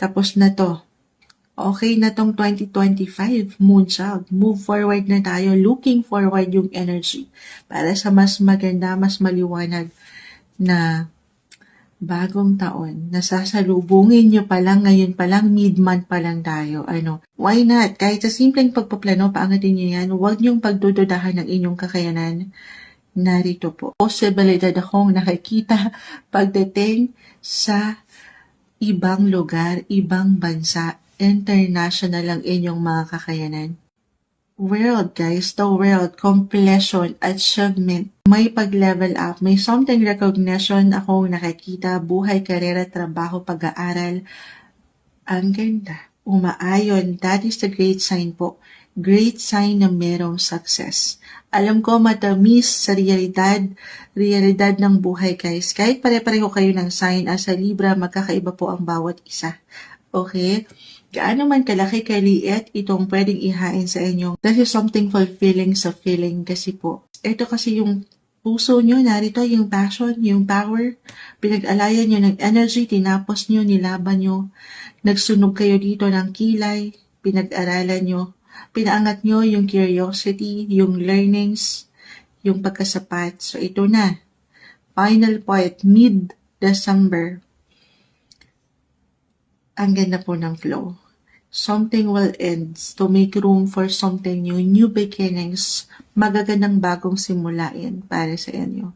Tapos na to. Okay na tong 2025, Moonchild. Move forward na tayo. Looking forward yung energy para sa mas maganda, mas maliwanag na bagong taon. Nasasalubungin nyo pa lang, ngayon pa lang, mid-month pa lang tayo. Why not? Kahit sa simpleng pagpaplano, paangatin nyo yan, huwag nyong pagdududahan ng inyong kakayanan. Narito po. Posibilidad akong nakikita pagdating sa ibang lugar, ibang bansa, international ang inyong mga kakayanan. World, guys, the world, completion, achievement, may pag-level up, may something recognition akong nakikita, buhay, karera, trabaho, pag-aaral. Ang ganda. Umaayon, that is the great sign po. Great sign na merong success. Alam ko matamis sa realidad ng buhay, guys. Kahit pare-pareho kayo ng sign as a Libra, magkakaiba po ang bawat isa. Okay? Gaano man kalaki kaliit itong pwedeng ihain sa inyo. This is something fulfilling sa feeling kasi po. Ito kasi yung puso nyo, narito yung passion, yung power. Pinag-alayan nyo ng energy, tinapos nyo, nilaban nyo. Nagsunog kayo dito ng kilay, pinag-aralan nyo. Pinaangat nyo yung curiosity, yung learnings, yung pagkasapat. So ito na. Final part, mid-December. Ang ganda po ng flow. Something will end to make room for something new beginnings, magagandang bagong simulain para sa inyo.